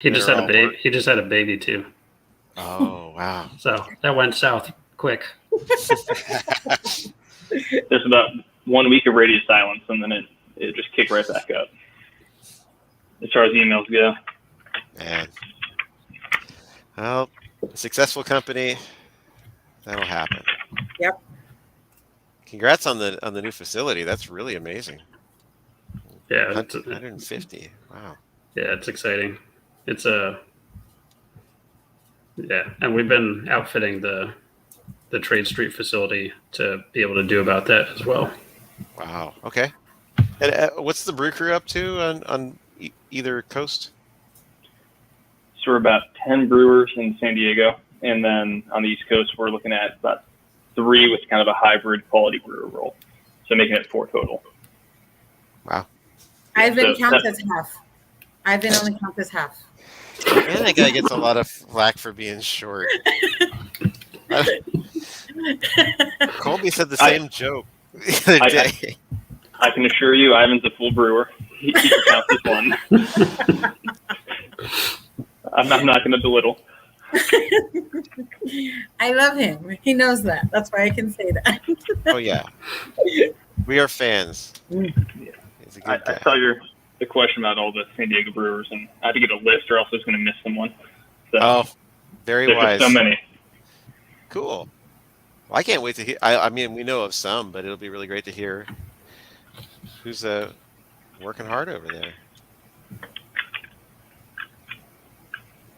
He just had a baby. He just had a baby too. Oh wow! So that went south quick. There's about 1 week of radio silence, and then it just kicked right back up. As far as emails go. Man, well, successful company. That'll happen. Yep. Congrats on the new facility. That's really amazing. Yeah, 150. Wow. Yeah, it's exciting. It's and we've been outfitting the Trade Street facility to be able to do about that as well. Wow. Okay. And what's the brew crew up to on either coast? So we're about 10 brewers in San Diego, and then on the East Coast we're looking at about 3 with kind of a hybrid quality brewer role, so making it 4 total. Wow. I've been counted as half. I've been only counted as half. Man, that guy gets a lot of flack for being short. Colby said the same joke the other day. I can assure you, Ivan's a full brewer. He counts as one. I'm not going to belittle. I love him. He knows that. That's why I can say that. Oh yeah, we are fans. He's a good guy. I saw the question about all the San Diego brewers, and I had to get a list, or else I was going to miss someone. So, very wise. So many. Cool. Well, I can't wait to hear. I mean, we know of some, but it'll be really great to hear who's working hard over there.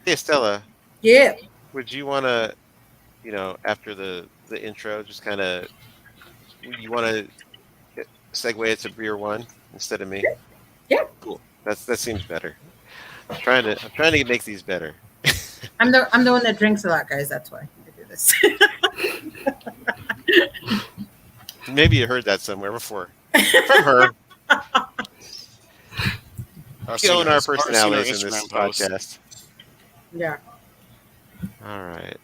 Hey, Stella. Yeah. Would you want to, after the intro, just kind of, you want to segue it to Beer One instead of me? Yeah. Cool. That seems better. I'm trying to make these better. I'm the one that drinks a lot, guys. That's why I do this. Maybe you heard that somewhere before from her. Killing our personalities in this podcast. Yeah. All right.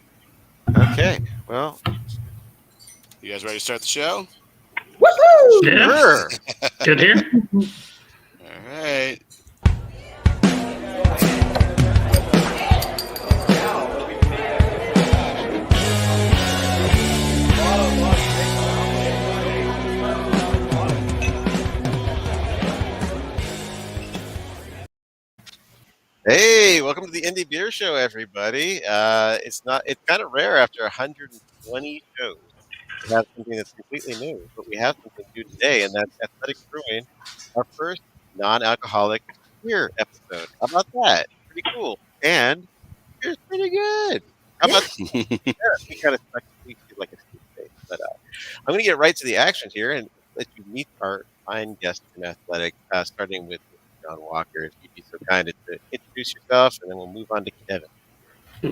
Okay. Well, you guys ready to start the show? Woohoo! Yeah. Sure. Good here. All right. Hey, welcome to the Indie Beer Show, everybody. It's kind of rare after 120 shows to have something that's completely new, but we have something new today, and that's Athletic Brewing, our first non-alcoholic beer episode. How about that? Pretty cool. And it's pretty good. How about that? We kind of like a steep face, but I'm going to get right to the action here and let you meet our fine guest from Athletic, starting with John Walker, if you'd be so kind to introduce yourself, and then we'll move on to Kevin.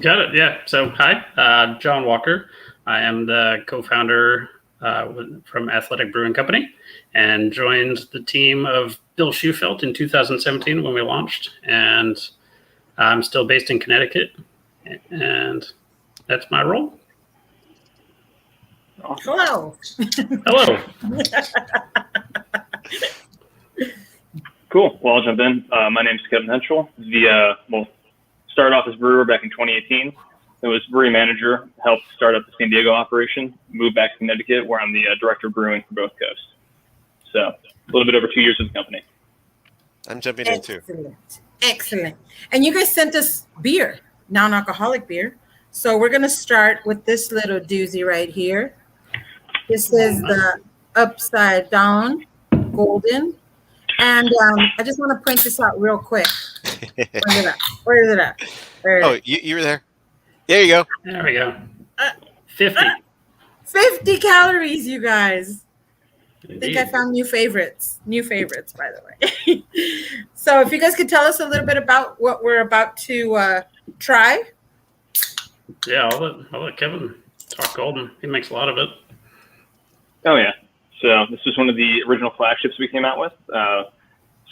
Got it. Yeah. So, hi, John Walker. I am the co-founder from Athletic Brewing Company, and joined the team of Bill Schufelt in 2017 when we launched. And I'm still based in Connecticut, and that's my role. Hello. Hello. Cool. Well, I'll jump in. My name is Kevin Henschel. Started off as brewer back in 2018. I was brewery manager, helped start up the San Diego operation, moved back to Connecticut, where I'm the director of brewing for both coasts. So a little bit over 2 years with the company. I'm jumping in too. Excellent. And you guys sent us beer, non-alcoholic beer. So we're going to start with this little doozy right here. This is the Upside Down Golden. And I just want to point this out real quick. Where is it at? You were there. There you go. There we go. 50. 50 calories, you guys. Indeed. I think I found new favorites, by the way. So if you guys could tell us a little bit about what we're about to try. Yeah, I'll let Kevin talk golden. He makes a lot of it. Oh, yeah. So this was one of the original flagships we came out with.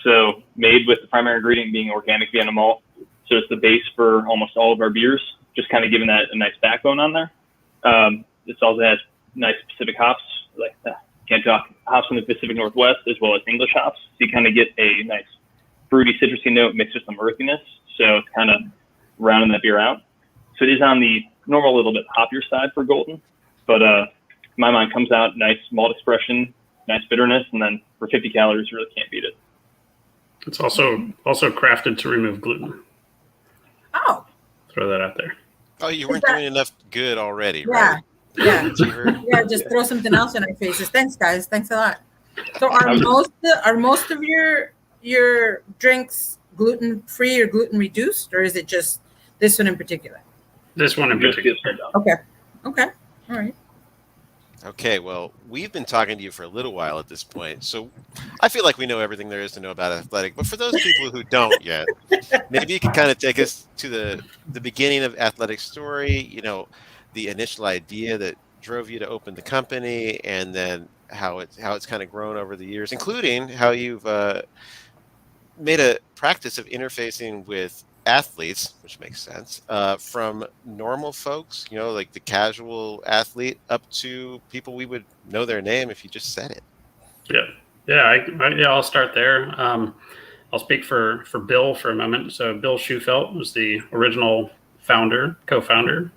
So made with the primary ingredient being organic Vienna malt. So it's the base for almost all of our beers, just kind of giving that a nice backbone on there. It also has nice Pacific hops, like can't talk hops from the Pacific Northwest, as well as English hops. So you kind of get a nice fruity, citrusy note mixed with some earthiness. So it's kind of rounding that beer out. So it is on the normal, little bit hoppier side for Golden, but in my mind comes out nice malt expression, nice bitterness, and then for 50 calories, you really can't beat it. It's also crafted to remove gluten. Oh, Throw that out there. Oh, you weren't doing enough good already, yeah, right? yeah, Cheever? yeah. Just throw something else in our faces. Thanks, guys. Thanks a lot. So are most of your drinks gluten free or gluten reduced, or is it just this one in particular? This one in Just particular. gives it up. Okay, all right. Okay, well, we've been talking to you for a little while at this point, so I feel like we know everything there is to know about Athletic. But for those people who don't yet, maybe you could kind of take us to the beginning of Athletic's story. You know, the initial idea that drove you to open the company, and then how it's kind of grown over the years, including how you've made a practice of interfacing with athletes, which makes sense, from normal folks, you know, like the casual athlete, up to people we would know their name if you just said it. I'll start there. I'll speak for Bill for a moment. So Bill Schufelt was the original co-founder,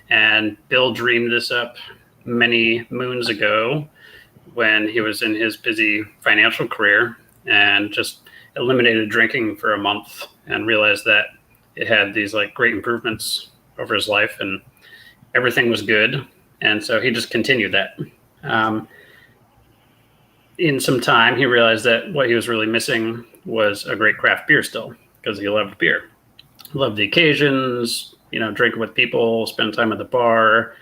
and Bill dreamed this up many moons ago when he was in his busy financial career and just eliminated drinking for a month and realized that it had these like great improvements over his life and everything was good. And so he just continued that. In some time, he realized that what he was really missing was a great craft beer still, because he loved beer. Loved the occasions, you know, drinking with people, spend time at the bar,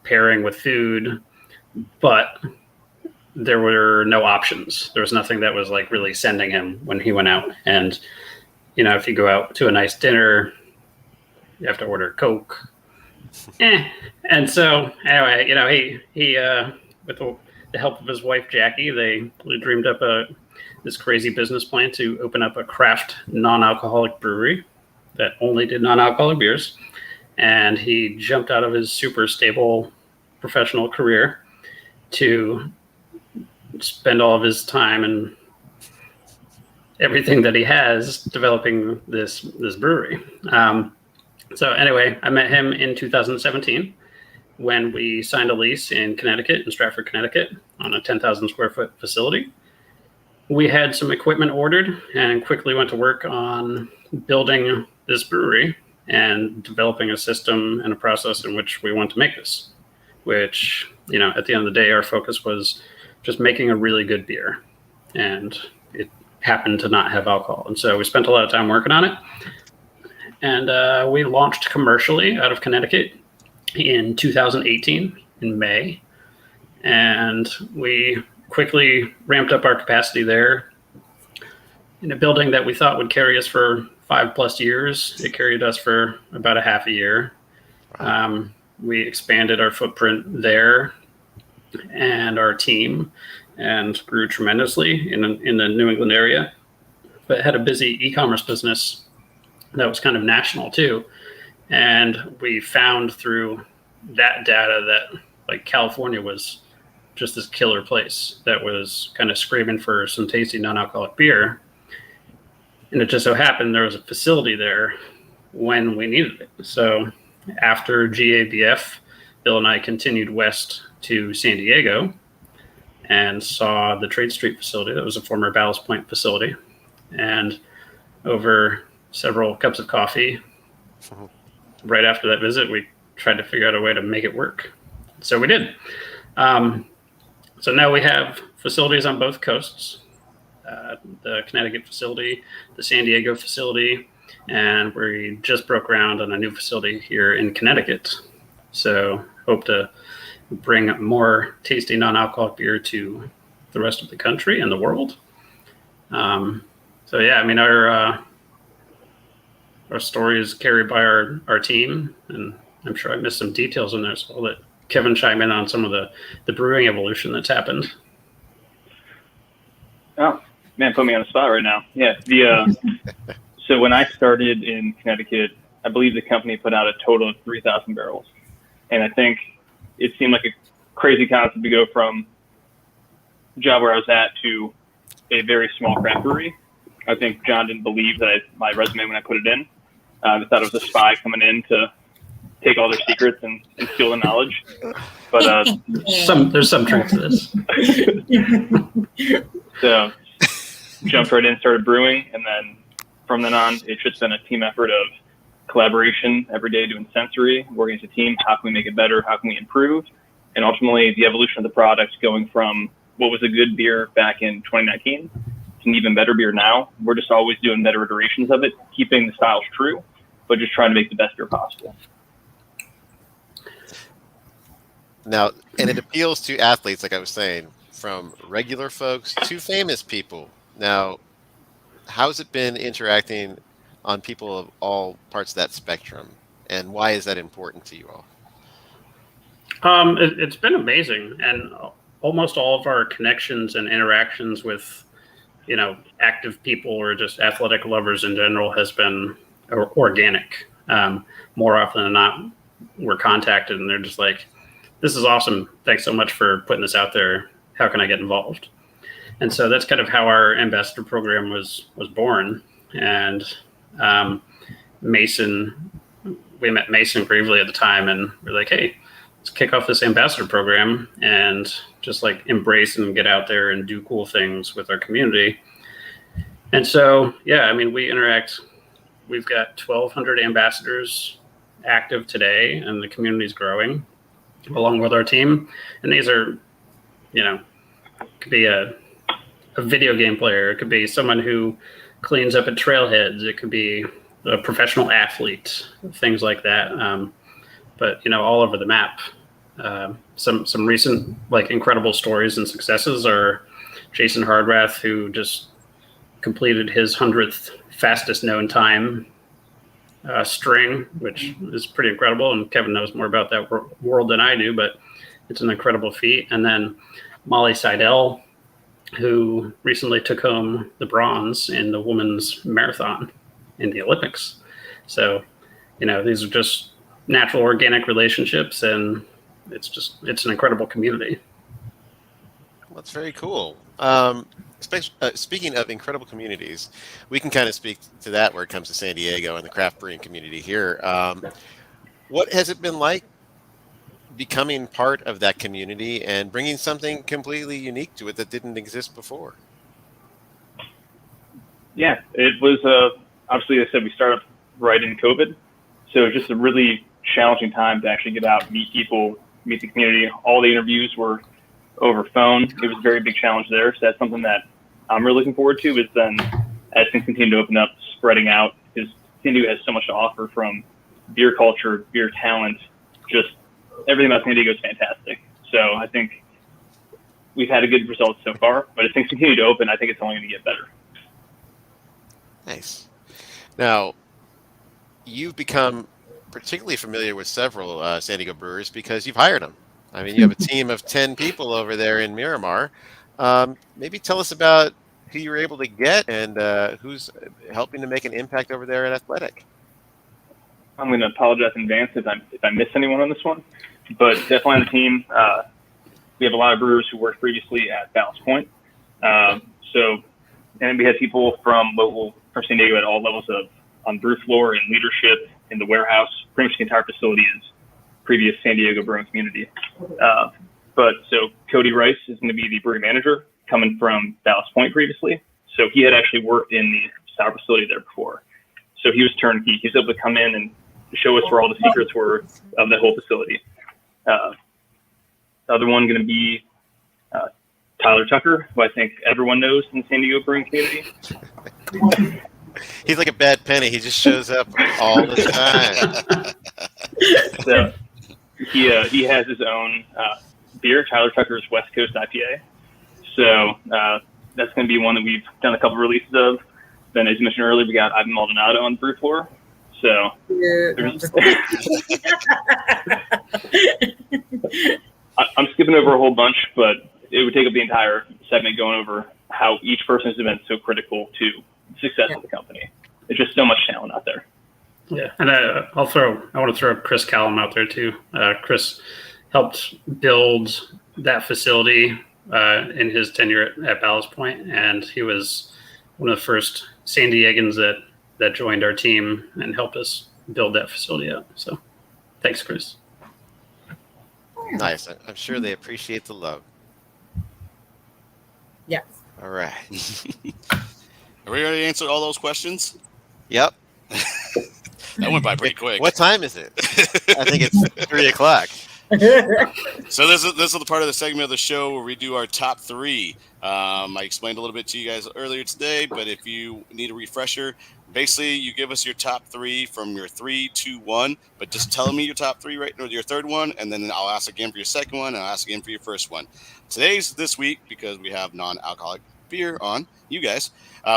pairing with food, but there were no options. There was nothing that was like really sending him when he went out. And, you know, if you go out to a nice dinner, you have to order Coke. And so anyway, you know, he with the help of his wife, Jackie, they dreamed up this crazy business plan to open up a craft non-alcoholic brewery that only did non-alcoholic beers. And he jumped out of his super stable professional career to spend all of his time and everything that he has developing this brewery. So anyway, I met him in 2017 when we signed a lease in Connecticut, in Stratford, Connecticut, on a 10,000 square foot facility. We had some equipment ordered and quickly went to work on building this brewery and developing a system and a process in which we want to make this, which, you know, at the end of the day, our focus was just making a really good beer. And it happened to not have alcohol. And so we spent a lot of time working on it. And we launched commercially out of Connecticut in 2018 in May. And we quickly ramped up our capacity there in a building that we thought would carry us for 5+ years. It carried us for about a half a year. We expanded our footprint there and our team and grew tremendously in the New England area, but had a busy e-commerce business that was kind of national too. And we found through that data that like California was just this killer place that was kind of screaming for some tasty non-alcoholic beer. And it just so happened there was a facility there when we needed it. So after GABF, Bill and I continued west to San Diego and saw the Trade Street facility that was a former Ballast Point facility. And over several cups of coffee, right after that visit, we tried to figure out a way to make it work. So we did. So now we have facilities on both coasts, the Connecticut facility, the San Diego facility, and we just broke ground on a new facility here in Connecticut. So hope to bring more tasty non-alcoholic beer to the rest of the country and the world. So yeah, I mean, our story is carried by our team, and I'm sure I missed some details in there, so I'll let Kevin chime in on some of the brewing evolution that's happened. Oh, man, put me on the spot right now. Yeah. So when I started in Connecticut, I believe the company put out a total of 3,000 barrels. And I think it seemed like a crazy concept to go from the job where I was at to a very small craft brewery. I think John didn't believe that my resume when I put it in. They thought it was a spy coming in to take all their secrets and steal the knowledge. But there's some truth to this. So jumped right in, started brewing, and then from then on, it's just been a team effort of collaboration every day, doing sensory, working as a team. How can we make it better? How can we improve? And ultimately, the evolution of the product going from what was a good beer back in 2019 to an even better beer now. We're just always doing better iterations of it, keeping the styles true, but just trying to make the best beer possible. Now, and it appeals to athletes, like I was saying, from regular folks to famous people. Now, how's it been interacting on people of all parts of that spectrum, and why is that important to you all? It's been amazing, and almost all of our connections and interactions with, active people or just athletic lovers in general has been organic. More often than not, we're contacted and they're just like, "This is awesome. Thanks so much for putting this out there. How can I get involved?" And so that's kind of how our ambassador program was born. And Mason, we met Mason Gravely at the time, and we're like, "Hey, let's kick off this ambassador program and just like embrace and get out there and do cool things with our community." And so, yeah, I mean, we interact. We've got 1,200 ambassadors active today, and the community is growing along with our team. And these are, could be a video game player. It could be someone who cleans up at trailheads. It could be a professional athlete, things like that. But all over the map. Some recent incredible stories and successes are Jason Hardrath, who just completed his 100th fastest known time string, which is pretty incredible. And Kevin knows more about that world than I do, but it's an incredible feat. And then Molly Seidel, who recently took home the bronze in the women's marathon in the Olympics. So, these are just natural organic relationships, and it's an incredible community. Well, that's very cool. Speaking of incredible communities, we can kind of speak to that where it comes to San Diego and the craft brewing community here. What has it been like becoming part of that community and bringing something completely unique to it that didn't exist before? Yeah, it was obviously, as I said, we started right in COVID. So it was just a really challenging time to actually get out, meet people, meet the community. All the interviews were over phone. It was a very big challenge there. So that's something that I'm really looking forward to, is then as things continue to open up, spreading out, because San Diego has so much to offer, from beer culture, beer talent, just everything about San Diego is fantastic. So I think we've had a good result so far, but as things continue to open, I think it's only going to get better. Nice. Now, you've become particularly familiar with several San Diego brewers because you've hired them. I mean, you have a team of 10 people over there in Miramar. Maybe tell us about who you were able to get and who's helping to make an impact over there at Athletic. I'm going to apologize in advance if I miss anyone on this one, but definitely on the team, we have a lot of brewers who worked previously at Ballast Point. And we had people from San Diego at all levels on brew floor and leadership in the warehouse. Pretty much the entire facility is previous San Diego brewing community. So Cody Rice is going to be the brewery manager, coming from Ballast Point previously. So he had actually worked in the sour facility there before. So he was turnkey. He was able to come in and show us where all the secrets were of the whole facility. The other one going to be Tyler Tucker, who I think everyone knows in the San Diego brewing community. He's like a bad penny. He just shows up all the time. So he has his own beer, Tyler Tucker's West Coast IPA. So that's going to be one that we've done a couple releases of. Then, as you mentioned earlier, we got Ivan Maldonado on the brew floor. So I'm skipping over a whole bunch, but it would take up the entire segment going over how each person has been so critical to the success of the company. There's just so much talent out there. Yeah, and I want to throw Chris Callum out there too. Chris helped build that facility in his tenure at Ballast Point, and he was one of the first San Diegans that joined our team and helped us build that facility out. So thanks, Chris. Nice. I'm sure they appreciate the love. Yes. All right. Are we ready to answer all those questions? Yep. That went by pretty quick. What time is it? I think it's 3:00. So this is the part of the segment of the show where we do our top three. I explained a little bit to you guys earlier today, but if you need a refresher, basically you give us your top three from your 3, 2, 1, but just tell me your top three, right, or your third one, and then I'll ask again for your second one, and I'll ask again for your first one. This week, because we have non-alcoholic beer on, you guys,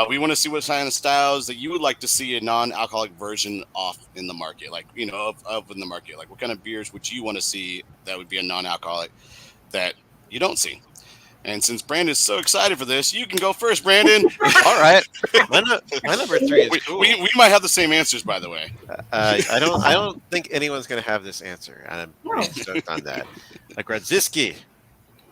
we want to see what kind of styles that you would like to see a non-alcoholic version off in the market, like, of in the market. Like, what kind of beers would you want to see that would be a non-alcoholic that you don't see? And since Brandon's so excited for this, you can go first, Brandon. All right. My number 3 is cool. We might have the same answers, by the way. I don't think anyone's going to have this answer, and I'm pretty stoked on that. Like Radziski,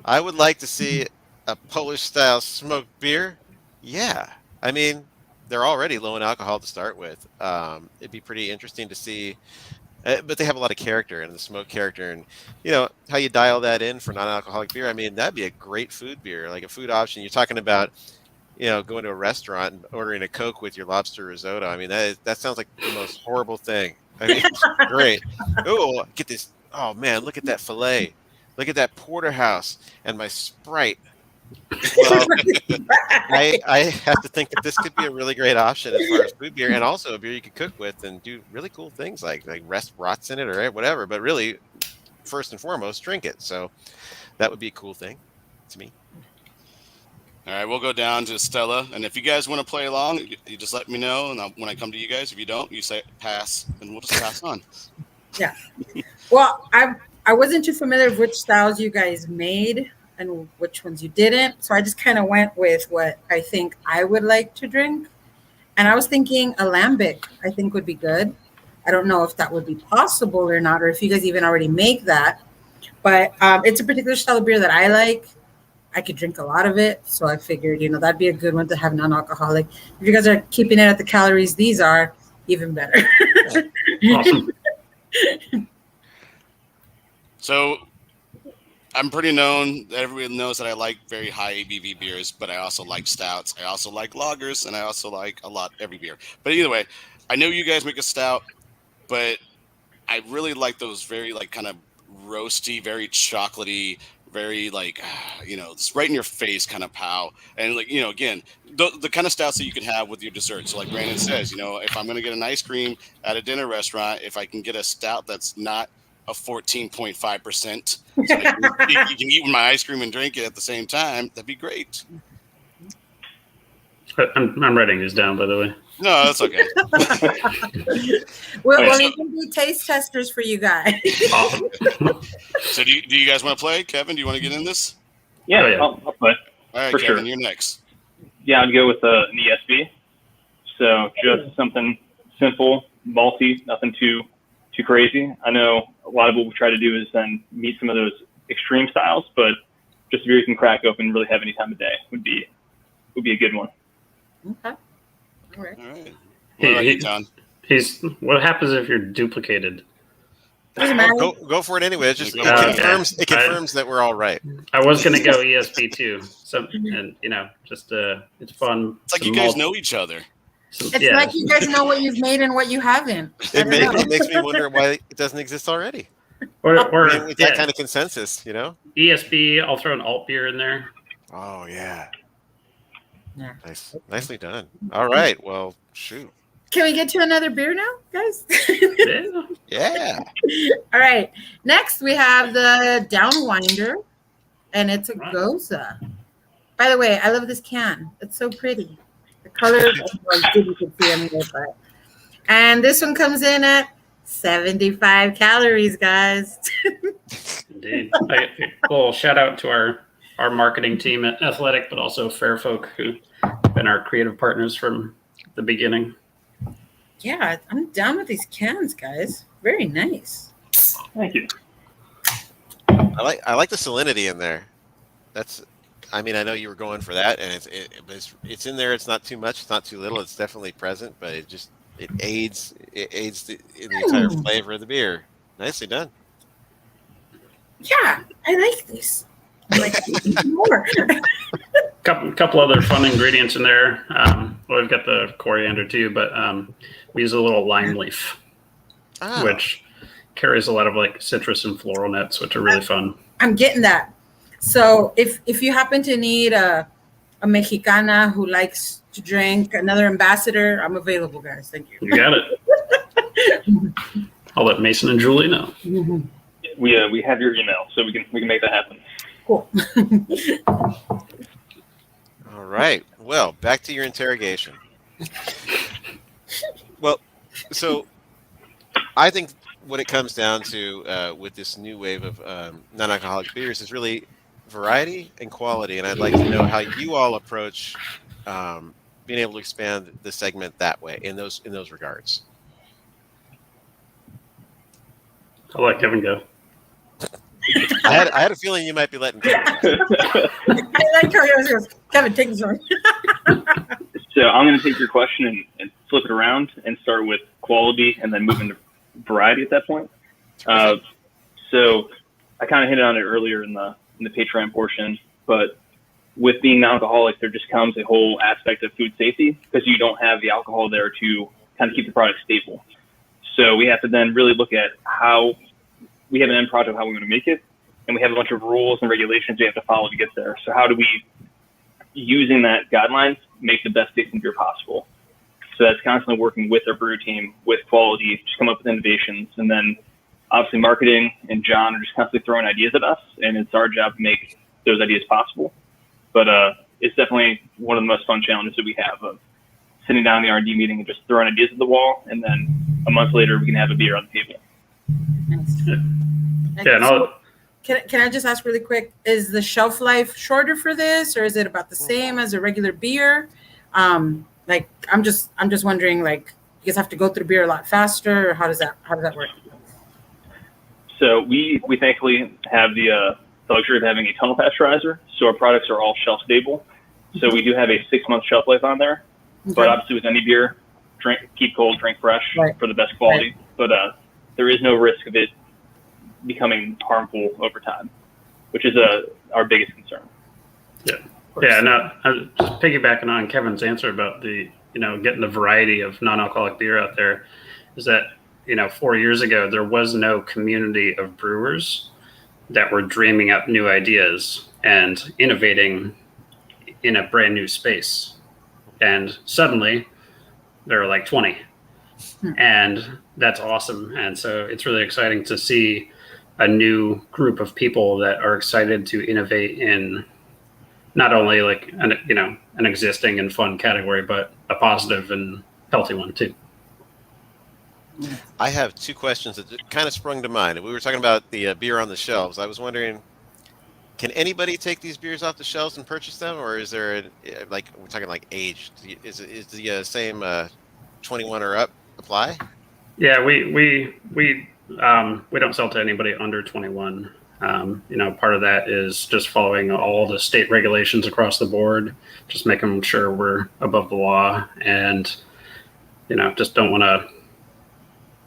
I would like to see a Polish-style smoked beer. Yeah. I mean, they're already low in alcohol to start with. It'd be pretty interesting to see. But they have a lot of character and the smoke character, and how you dial that in for non-alcoholic beer. I mean, that'd be a great food beer, like a food option. You're talking about, going to a restaurant and ordering a Coke with your lobster risotto. I mean, that sounds like the most horrible thing. I mean, it's great. Oh, get this. Oh man, look at that fillet. Look at that porterhouse and my Sprite. Well, I have to think that this could be a really great option as far as food beer, and also a beer you could cook with and do really cool things like rest rots in it or whatever. But really, first and foremost, drink it. So that would be a cool thing to me. All right, we'll go down to Stella, and if you guys want to play along, you just let me know, and when I come to you guys, if you don't, you say pass, and we'll just pass on. Yeah. Well, I wasn't too familiar with which styles you guys made and which ones you didn't. So I just kind of went with what I think I would like to drink. And I was thinking alembic, I think would be good. I don't know if that would be possible or not, or if you guys even already make that. But it's a particular style of beer that I like. I could drink a lot of it. So I figured, that'd be a good one to have non-alcoholic. If you guys are keeping it at the calories these are, even better. Awesome. So I'm pretty known. Everyone knows that I like very high ABV beers, but I also like stouts. I also like lagers, and I also like every beer. But either way, I know you guys make a stout, but I really like those very kind of roasty, very chocolatey, very it's right in your face kind of pow. And again, the kind of stouts that you can have with your dessert. So like Brandon says, if I'm going to get an ice cream at a dinner restaurant, if I can get a stout that's not a 14.5%, so you can eat my ice cream and drink it at the same time, that'd be great. I'm writing this down, by the way. No, that's okay. Well, we can be taste testers for you guys. Awesome. So do you guys want to play? Kevin, do you want to get in this? Yeah, Oh, yeah. I'll play. All right, For Kevin, sure. you're next. Yeah, I'd go with an ESB. So just something simple, malty, nothing too crazy. I know a lot of what we try to do is then meet some of those extreme styles, but just a beer you can crack open really have any time of day would be a good one. Okay. All right. All right. What about you, Tom? What happens if you're duplicated? Doesn't matter. Go for it anyway. It Okay. confirms that we're all right. I was going to go ESP too. So, and just it's fun. It's like Some you guys malt- know each other. It's yeah. like you guys know what you've made and what you haven't. It makes me wonder why it doesn't exist already. Or I mean, with that kind of consensus, ESB. I'll throw an alt beer in there. Oh yeah. Yeah. Nicely done. All right. Well, shoot. Can we get to another beer now, guys? Yeah. Yeah. All right. Next, we have the Downwinder, and it's a Right. Goza. By the way, I love this can. It's so pretty. The color, you can see on here, but. And this one comes in at 75 calories, guys. Indeed. Well, shout out to our marketing team at Athletic, but also Fairfolk, who've been our creative partners from the beginning. Yeah, I'm down with these cans, guys. Very nice. Thank you. I like the salinity in there. That's I mean, I know you were going for that, and it's in there. It's not too much. It's not too little. It's definitely present, but it aids in the entire flavor of the beer. Nicely done. Yeah, I like this. I'm like, more. Couple other fun ingredients in there. Well, we've got the coriander too, but we use a little lime leaf, which carries a lot of like citrus and floral notes, which are really fun. I'm getting that. So if you happen to need a Mexicana who likes to drink, another ambassador, I'm available, guys. Thank you. You got it. I'll let Mason and Julie know. Mm-hmm. We have your email, so we can make that happen. Cool. All right. Well, back to your interrogation. Well, so I think what it comes down to with this new wave of non-alcoholic beers is really variety and quality, and I'd like to know how you all approach being able to expand the segment that way in those regards. I'll let Kevin go. I had a feeling you might be letting Kevin go. I like how yours goes, Kevin, take this one. So I'm going to take your question and flip it around and start with quality and then move into variety at that point. So I kind of hit on it earlier in the Patreon portion, but with being non-alcoholic, there just comes a whole aspect of food safety because you don't have the alcohol there to kind of keep the product stable. So we have to then really look at how we have an end product of how we're going to make it, and we have a bunch of rules and regulations we have to follow to get there. So how do we, using that guidelines, make the best tasting beer possible? So that's constantly working with our brew team, with quality, just come up with innovations. And then obviously marketing and John are just constantly throwing ideas at us, and it's our job to make those ideas possible. But it's definitely one of the most fun challenges that we have of sitting down in the R&D meeting and just throwing ideas at the wall, and then a month later we can have a beer on the table. Yeah, no. Can I just ask really quick, is the shelf life shorter for this, or is it about the same as a regular beer? Like I'm just wondering, like, you guys have to go through beer a lot faster, or how does that work? So we thankfully have the luxury of having a tunnel pasteurizer, so our products are all shelf stable. So we do have a 6-month shelf life on there, but obviously with any beer, keep cold, drink fresh for the best quality. Right. But there is no risk of it becoming harmful over time, which is our biggest concern. Yeah, no, I was just piggybacking on Kevin's answer about the, getting the variety of non-alcoholic beer out there, is that, 4 years ago, there was no community of brewers that were dreaming up new ideas and innovating in a brand new space. And suddenly there are like 20, and that's awesome. And so it's really exciting to see a new group of people that are excited to innovate in not only like an existing and fun category, but a positive and healthy one too. I have 2 questions that kind of sprung to mind. We were talking about the beer on the shelves. I was wondering, can anybody take these beers off the shelves and purchase them, or is there we're talking like age? Is the same 21 or up apply? Yeah, we don't sell to anybody under 21. Part of that is just following all the state regulations across the board, just making sure we're above the law, and just don't want to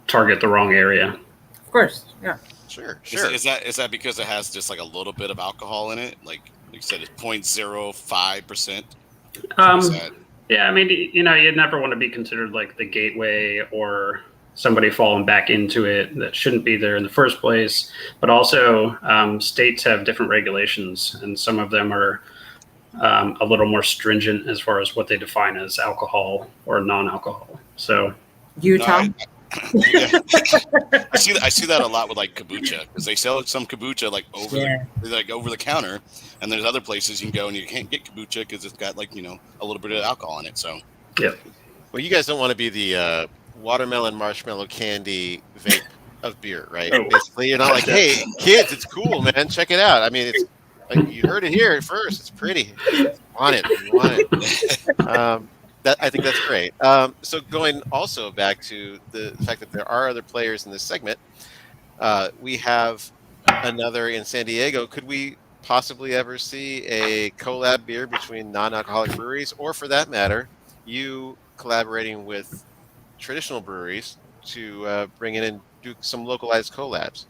target the wrong area. Of course, yeah. Sure. Is that because it has just like a little bit of alcohol in it? Like you said, it's 0.05%. Yeah, I mean, you'd never want to be considered like the gateway or somebody falling back into it that shouldn't be there in the first place. But also, states have different regulations, and some of them are a little more stringent as far as what they define as alcohol or non-alcohol. So Utah. I see that a lot with like kombucha, because they sell some kombucha like over the counter, and there's other places you can go and you can't get kombucha because it's got like a little bit of alcohol in it. So yeah. Well, you guys don't want to be the watermelon marshmallow candy vape of beer, right? Oh. Basically, you're not like, hey kids, it's cool, man, check it out. I mean, it's like, you heard it here first. It's pretty. You want it. I think that's great. So going also back to the fact that there are other players in this segment, we have another in San Diego. Could we possibly ever see a collab beer between non-alcoholic breweries, or for that matter, you collaborating with traditional breweries to bring in and do some localized collabs?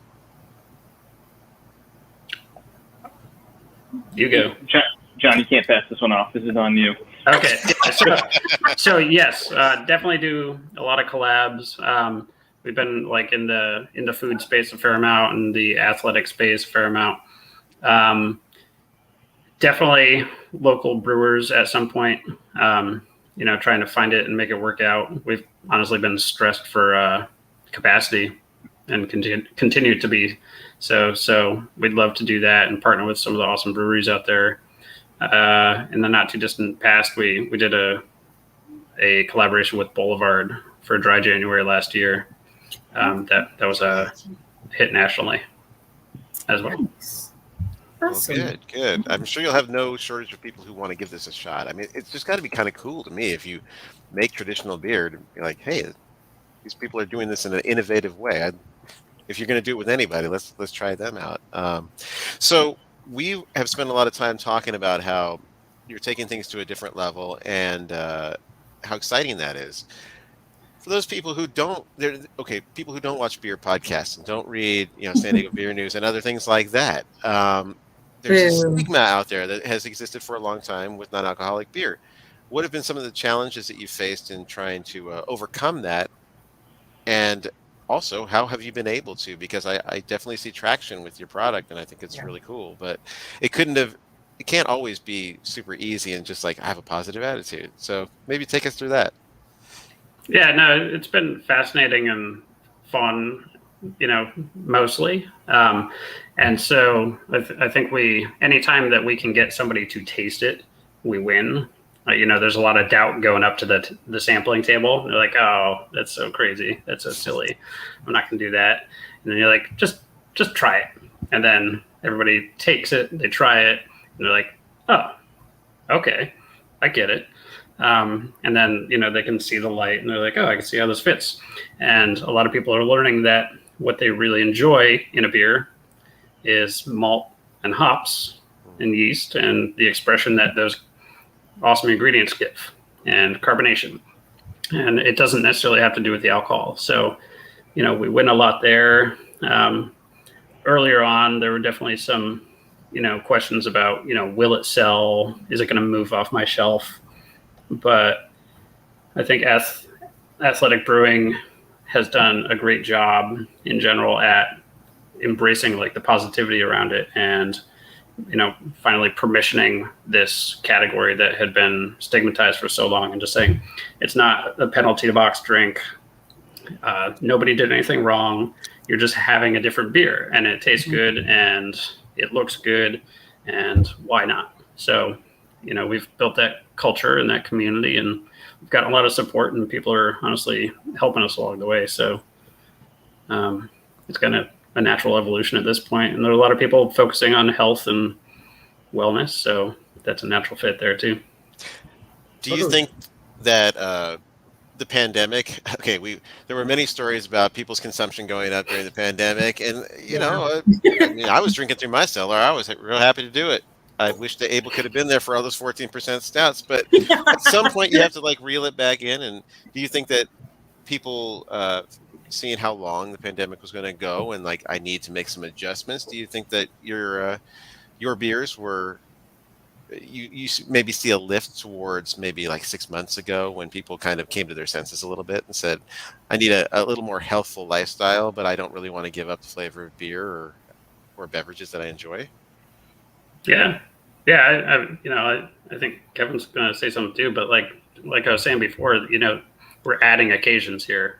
You go. John, you can't pass this one off. This is on you. Okay. So yes, definitely do a lot of collabs. We've been like in the food space a fair amount, and the athletic space a fair amount. Definitely local brewers at some point. Trying to find it and make it work out. We've honestly been stressed for capacity and continue to be. So we'd love to do that and partner with some of the awesome breweries out there. In the not too distant past, we did a collaboration with Boulevard for Dry January last year. That was a hit nationally as well. Awesome. Well, good. I'm sure you'll have no shortage of people who want to give this a shot. I mean, it's just got to be kind of cool to me if you make traditional beer to be like, hey, these people are doing this in an innovative way. If you're going to do it with anybody, let's try them out. So we have spent a lot of time talking about how you're taking things to a different level and how exciting that is. For those people who don't, people who don't watch beer podcasts and don't read, San Diego Beer News and other things like that. There's a stigma out there that has existed for a long time with non-alcoholic beer. What have been some of the challenges that you faced in trying to overcome that? And also, how have you been able to? Because I definitely see traction with your product, and I think it's really cool. But it can't always be super easy and just like I have a positive attitude. So maybe take us through that. Yeah, no, it's been fascinating and fun, mostly. And so I think anytime that we can get somebody to taste it, we win. There's a lot of doubt going up to the sampling table. They're like, oh, that's so crazy. That's so silly. I'm not going to do that. And then you're like, just try it. And then everybody takes it, they try it, and they're like, oh, okay, I get it. And then, they can see the light and they're like, oh, I can see how this fits. And a lot of people are learning that what they really enjoy in a beer is malt and hops and yeast and the expression that those awesome ingredients give and carbonation. And it doesn't necessarily have to do with the alcohol. So, we win a lot there. Earlier on, there were definitely some, questions about, will it sell? Is it going to move off my shelf? But I think Athletic Brewing has done a great job in general at embracing like the positivity around it and, finally permissioning this category that had been stigmatized for so long and just saying it's not a penalty box drink. Nobody did anything wrong. You're just having a different beer and it tastes good and it looks good and why not? So, we've built that culture and that community and we've gotten a lot of support and people are honestly helping us along the way. So it's kind of a natural evolution at this point. And there are a lot of people focusing on health and wellness. So that's a natural fit there too. Do you think that the pandemic, there were many stories about people's consumption going up during the pandemic. And, I was drinking through my cellar. I was real happy to do it. I wish the Abel could have been there for all those 14% stouts, but at some point you have to like reel it back in. And do you think that people seeing how long the pandemic was going to go and like I need to make some adjustments? Do you think that your beers were you maybe see a lift towards maybe like 6 months ago when people kind of came to their senses a little bit and said, I need a little more healthful lifestyle, but I don't really want to give up the flavor of beer or beverages that I enjoy? Yeah. I think Kevin's going to say something too, but like I was saying before, we're adding occasions here.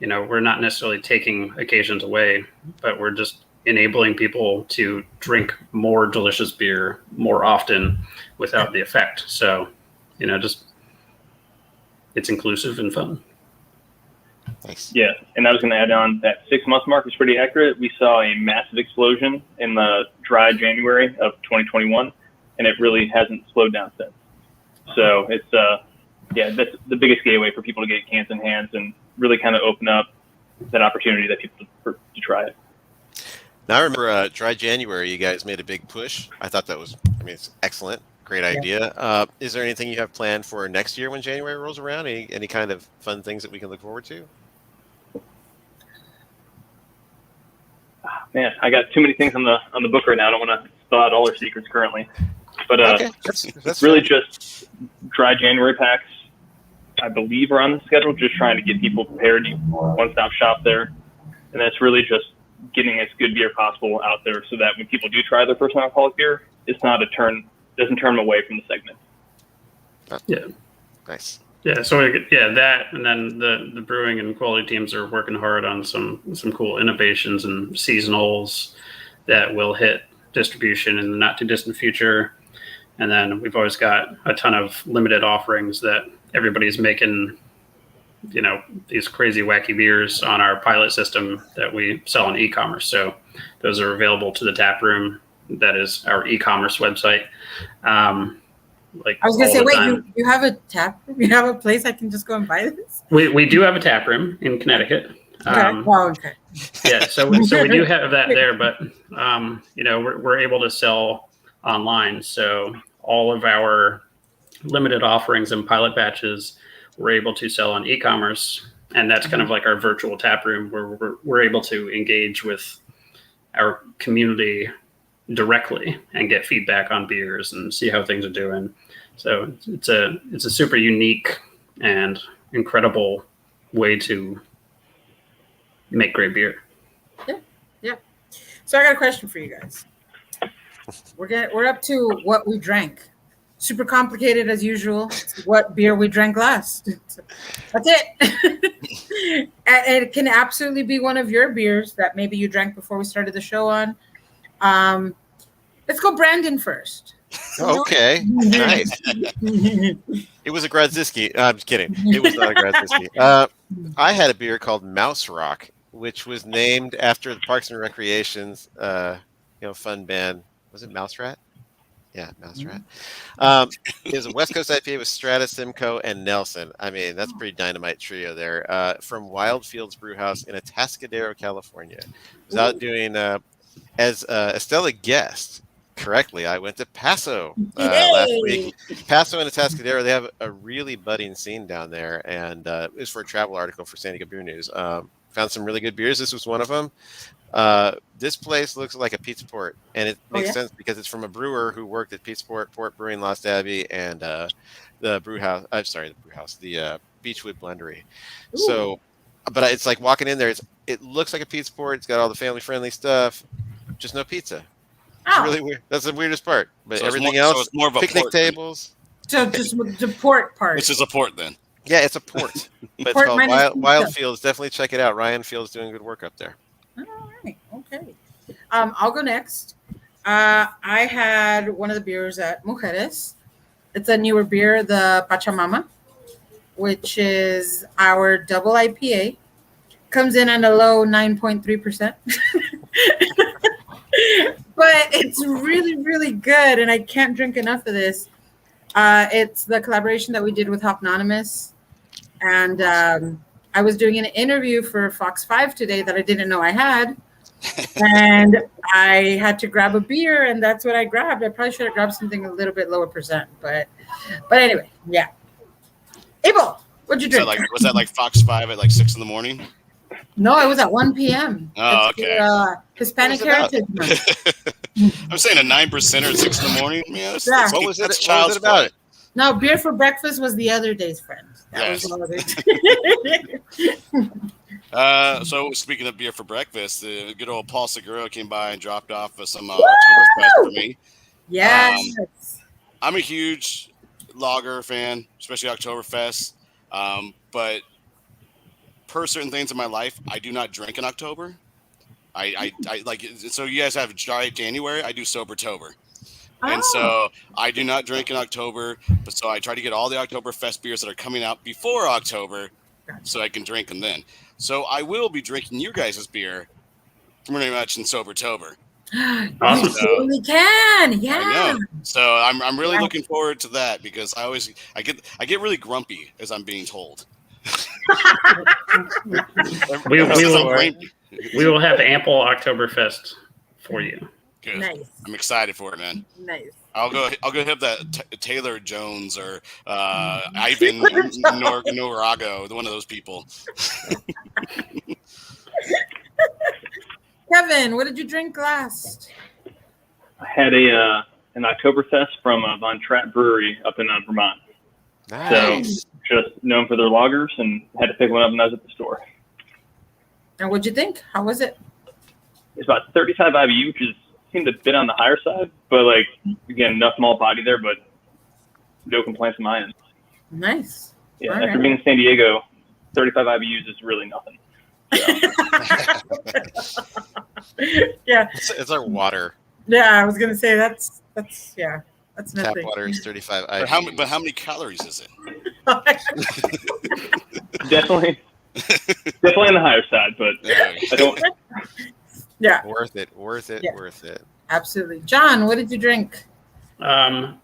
We're not necessarily taking occasions away, but we're just enabling people to drink more delicious beer more often without the effect. So, just it's inclusive and fun. Nice. Yeah, and I was going to add on that 6 month mark is pretty accurate. We saw a massive explosion in the dry January of 2021, and it really hasn't slowed down since. So it's that's the biggest gateway for people to get cans in hands and really kind of open up that opportunity that people to try it. Now I remember Dry January. You guys made a big push. I thought that was, it's excellent. Great idea. Is there anything you have planned for next year when January rolls around? Any kind of fun things that we can look forward to? Man, I got too many things on the book right now. I don't want to spill out all our secrets currently. But okay. that's really just Dry January packs, I believe, are on the schedule, just trying to get people prepared. One-stop shop there. And that's really just getting as good beer possible out there so that when people do try their first non-alcoholic beer, it's not doesn't turn them away from the segment. Yeah. Nice. Yeah, so that, and then the brewing and quality teams are working hard on some cool innovations and seasonals that will hit distribution in the not too distant future. And then we've always got a ton of limited offerings that everybody's making, these crazy wacky beers on our pilot system that we sell on e-commerce. So those are available to the tap room. That is our e-commerce website. I was gonna say, wait, you have a tap room? You have a place I can just go and buy this? We do have a tap room in Connecticut. Okay. Yeah, so we do have that there, but we're able to sell online. So all of our limited offerings and pilot batches we're able to sell on e-commerce, and that's kind of like our virtual tap room where we're able to engage with our community directly and get feedback on beers and see how things are doing. So it's a super unique and incredible way to make great beer. Yeah. So I got a question for you guys. We're up to what we drank. Super complicated as usual. What beer we drank last. That's it. And it can absolutely be one of your beers that maybe you drank before we started the show on. Let's go Brandon first. Okay, nice. It was a Grodziski. I'm just kidding. It was not a Grodziski. I had a beer called Mouse Rock, which was named after the Parks and Recreation's, fun band. Was it Mouse Rat? Yeah, Mouse Rat. It was a West Coast IPA with Strata, Simcoe, and Nelson. That's a pretty dynamite trio there. From Wild Fields Brewhouse in Atascadero, California. I was out doing, as Estella guessed correctly, I went to Paso last week. Paso and Atascadero, they have a really budding scene down there, and it was for a travel article for San Diego Beer News. Found some really good beers. This was one of them. This place looks like a pizza port, and it makes sense because it's from a brewer who worked at Pizza Port Brewing, Lost Abbey, and the Beechwood Blendery. Ooh. So, but it's like walking in there. It looks like a pizza port. It's got all the family friendly stuff, just no pizza. It's really weird. That's the weirdest part. But so everything else, so it's more of a picnic tables. So just the port part. This is a port then. Yeah, it's a port. But it's called Wild Fields. Definitely check it out. Ryan Field's doing good work up there. All right. Okay. I'll go next. I had one of the beers at Mujeres. It's a newer beer, the Pachamama, which is our double IPA. Comes in at a low 9.3%. But it's really, really good, and I can't drink enough of this. It's the collaboration that we did with Hopnonymous, and I was doing an interview for Fox 5 today that I didn't know I had, and I had to grab a beer, and that's what I grabbed. I probably should have grabbed something a little bit lower percent, but anyway, yeah. Abel, what'd you drink? Was that like Fox 5 at like 6 in the morning? No, it was at 1 p.m. Oh, okay. Hispanic Heritage Month. I'm saying a 9% at 6 in the morning. Yeah, what was it about it? No, beer for breakfast was the other day's friend. That was all of it. So speaking of beer for breakfast, the good old Paul Segura came by and dropped off some Oktoberfest for me. Yes. I'm a huge lager fan, especially Oktoberfest. But per certain things in my life, I do not drink in October. I like, so you guys have dry January, I do Sobertober. And so I do not drink in October, but so I try to get all the Oktoberfest beers that are coming out before October so I can drink them then. So I will be drinking your guys' beer pretty much in Sobertober. Awesome. You totally can, yeah. I know. So I'm really looking forward to that because I get really grumpy as I'm being told. We will have ample Oktoberfest for you. Good. Nice. I'm excited for it, man. Nice. I'll go hit that Taylor Jones or Ivan Norago, one of those people. Kevin, what did you drink last? I had an Oktoberfest from Von Trapp Brewery up in Vermont. Nice. So just known for their lagers, and had to pick one up when I was at the store. And what'd you think? How was it? It's about 35 IBU, which seemed a bit on the higher side, but like again, enough malt body there, but no complaints on my end. Nice. Yeah, All after right. being in San Diego, 35 IBUs is really nothing. Yeah. It's our water. Yeah, I was gonna say that's that's Tap nothing. water is 35 But IBUs. how many calories is it? Definitely on the higher side, but Yeah. I don't. Yeah, Worth it. Yeah. Worth it. absolutely. John, what did you drink? Mine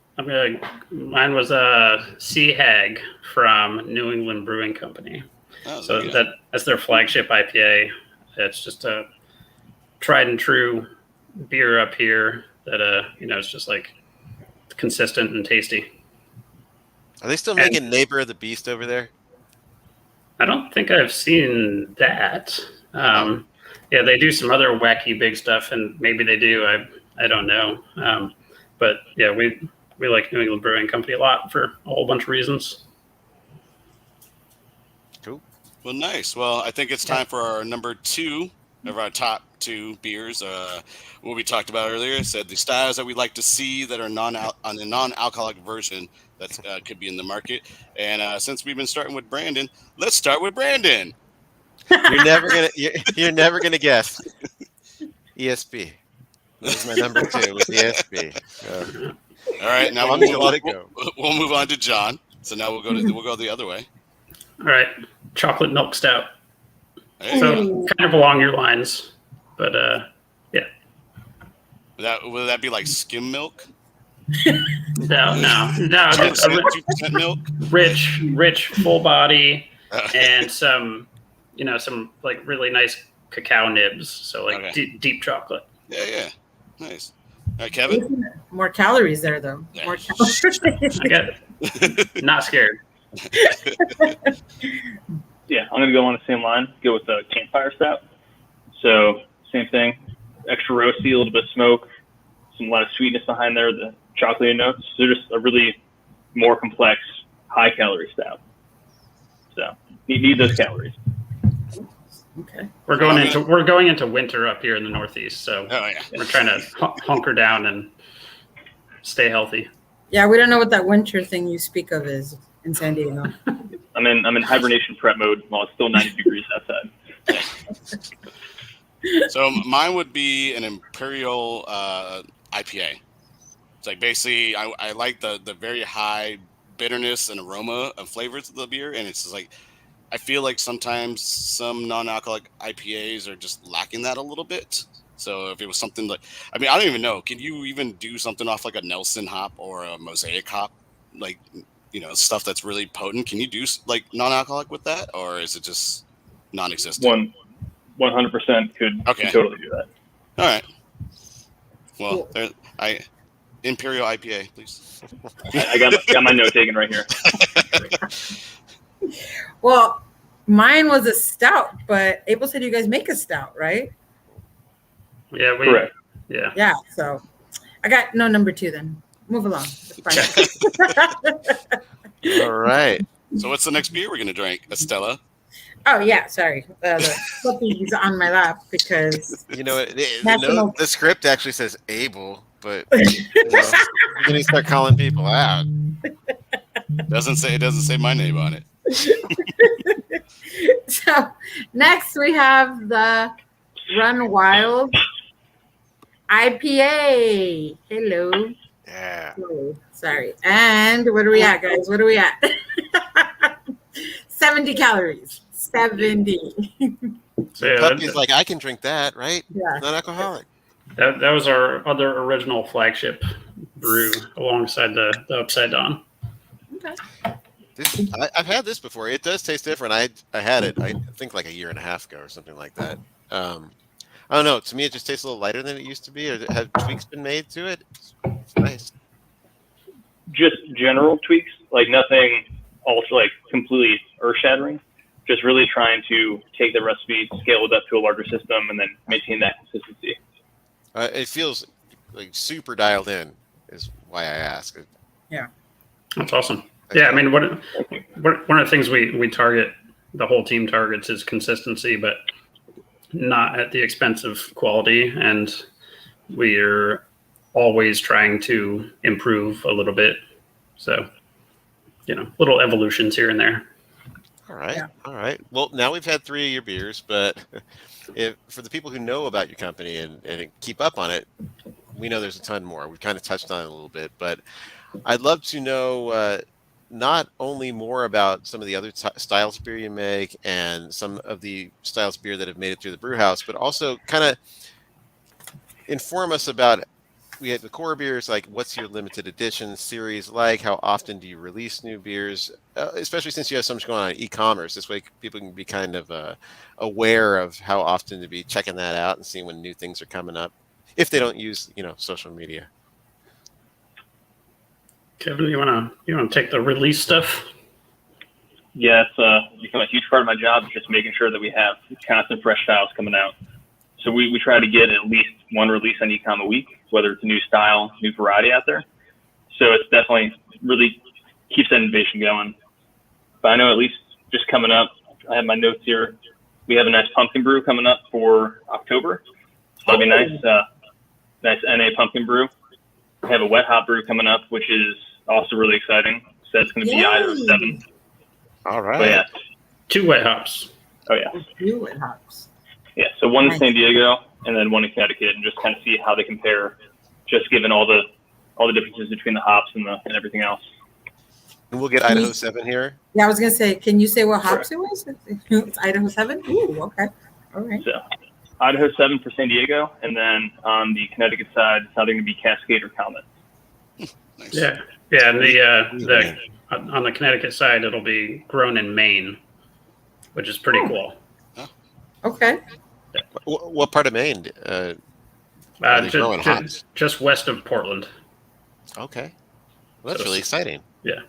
was a Sea Hag from New England Brewing Company. Oh, So there you go. that's their flagship IPA. It's just a tried and true beer up here that it's just like consistent and tasty. Are they still making Neighbor of the Beast over there? I don't think I've seen that. Yeah, they do some other wacky big stuff, and maybe they do. I don't know. But yeah, we like New England Brewing Company a lot for a whole bunch of reasons. Cool. Well, nice. Well, I think it's time for our number 2 of our top 2 beers. What we talked about earlier said the styles that we like to see that are on a non-alcoholic version that could be in the market. And since we've been starting with Brandon, let's start with Brandon. You're never gonna guess. ESP. That was my number 2 with ESP. All right, now I'm gonna let it go. We'll move on to John. So now we'll go the other way. All right, chocolate milk stout. Hey, So kind of along your lines, but yeah. will that be like skim milk? No. 2% milk. Rich, full body, and some like really nice cacao nibs. So like Okay. deep chocolate. Yeah. Nice. All right, Kevin. More calories there, though. Yeah. More calories. I get it. Not scared. Yeah, I'm gonna go on the same line. Go with the campfire stout. So same thing, extra roasty, a little bit of smoke, a lot of sweetness behind there. The chocolatey notes. So just a really more complex, high calorie stout. So need those calories. Okay. We're going into winter up here in the Northeast, so Oh yeah. we're trying to hunker down and stay healthy. Yeah, we don't know what that winter thing you speak of is in San Diego. I'm in hibernation prep mode while it's still 90 degrees outside. So mine would be an Imperial IPA. It's like basically I like the very high bitterness and aroma of flavors of the beer, and it's just like I feel like sometimes some non-alcoholic IPAs are just lacking that a little bit. So if it was something like, I mean, I don't even know. Can you even do something off like a Nelson hop or a Mosaic hop, like stuff that's really potent? Can you do like non-alcoholic with that, or is it just non-existent? 100% could totally do that. All right. Well, Imperial IPA, please. I got my note taken right here. Well, mine was a stout, but April said you guys make a stout, right? Yeah, Correct. Yeah. Yeah, so I got no number 2 then. Move along. It's fine. All right. So what's the next beer we're gonna drink? Estella. Oh yeah, sorry. The puppy's on my lap because The script actually says Abel, but then you start calling people out. It doesn't say my name on it. So next we have the Run Wild IPA. Hello. Yeah. Oh, sorry. And what are we at, guys? What are we at? 70 calories. 70. So yeah, Puppy's like, I can drink that, right? Yeah. Not alcoholic. that was our other original flagship brew alongside the Upside Down. Okay. I've had this before. It does taste different. I had it, I think, like a year and a half ago or something like that. I don't know. To me, it just tastes a little lighter than it used to be. Or have tweaks been made to it? It's nice. Just general tweaks, like nothing also like completely earth-shattering. Just really trying to take the recipe, scale it up to a larger system, and then maintain that consistency. It feels like super dialed in. Is why I ask. That's awesome. Yeah, I mean, one of the things we target, the whole team targets, is consistency, but not at the expense of quality. And we're always trying to improve a little bit. So, little evolutions here and there. All right. Yeah. All right. Well, now we've had 3 of your beers, but for the people who know about your company and keep up on it, we know there's a ton more. We've kind of touched on it a little bit, but I'd love to know not only more about some of the other styles of beer you make and some of the styles of beer that have made it through the brew house, but also kind of inform us about, we had the core beers, like what's your limited edition series like? How often do you release new beers? Especially since you have so much going on in e-commerce. This way people can be kind of aware of how often to be checking that out and seeing when new things are coming up, if they don't use, social media. Kevin, you wanna take the release stuff? Yeah, it's become a huge part of my job, is just making sure that we have constant fresh styles coming out. So we try to get at least one release on e-com a week, whether it's a new style, new variety out there. So it's definitely really keeps that innovation going. But I know at least just coming up, I have my notes here. We have a nice pumpkin brew coming up for October. So that'll be nice. Nice NA pumpkin brew. We have a wet hop brew coming up, which is also really exciting. So it's going to be Idaho 7. All right. But yeah. 2 wet hops. Oh yeah. 2 wet hops. Yeah, so one in San Diego and then one in Connecticut, and just kind of see how they compare, just given all the differences between the hops and everything else. And we'll get Idaho 7 here. Yeah, I was gonna say, can you say what hops it was? It's Idaho 7. Ooh, okay, all right. So Idaho 7 for San Diego, and then on the Connecticut side, it's either going to be Cascade or Comet. Nice. Yeah, and the on the Connecticut side, it'll be grown in Maine, which is pretty cool. Okay. What part of Maine? Are they growing hops? Just west of Portland. Okay, well, that's really exciting. Yeah,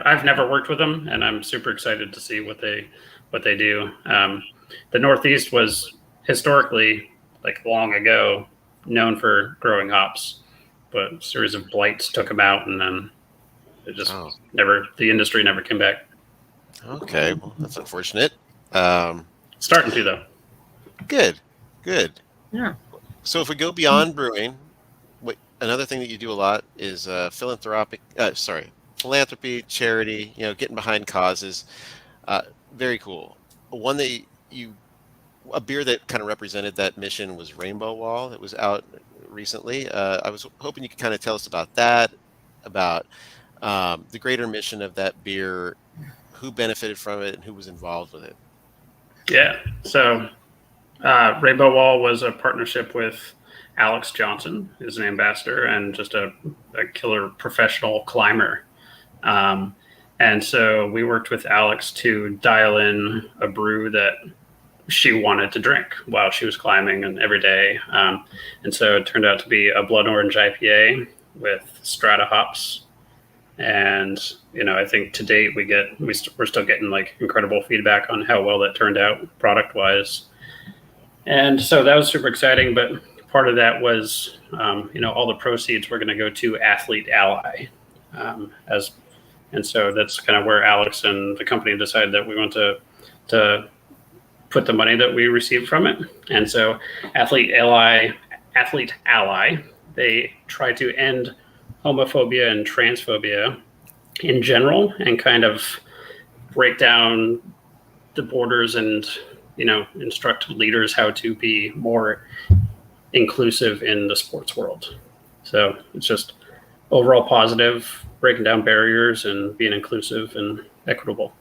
I've never worked with them, and I'm super excited to see what they do. The Northeast was historically, like long ago, known for growing hops, but a series of blights took them out, and then it just the industry never came back. Okay, well, that's unfortunate. Starting to, though. Good. Yeah. So if we go beyond brewing, another thing that you do a lot is philanthropy, charity, getting behind causes. Very cool. One that a beer that kind of represented that mission was Rainbow Wall, that was out recently. I was hoping you could kind of tell us about that, about the greater mission of that beer, who benefited from it, and who was involved with it. Yeah. So Rainbow Wall was a partnership with Alex Johnson, who's an ambassador and just a killer professional climber. And so we worked with Alex to dial in a brew that she wanted to drink while she was climbing and every day. And so it turned out to be a blood orange IPA with strata hops. And, I think to date we're still getting like incredible feedback on how well that turned out product wise. And so that was super exciting. But part of that was, all the proceeds were going to go to Athlete Ally. And so that's kind of where Alex and the company decided that we want to put the money that we received from it. And so Athlete Ally, they try to end homophobia and transphobia in general and kind of break down the borders and, instruct leaders how to be more inclusive in the sports world. So it's just overall positive, breaking down barriers and being inclusive and equitable.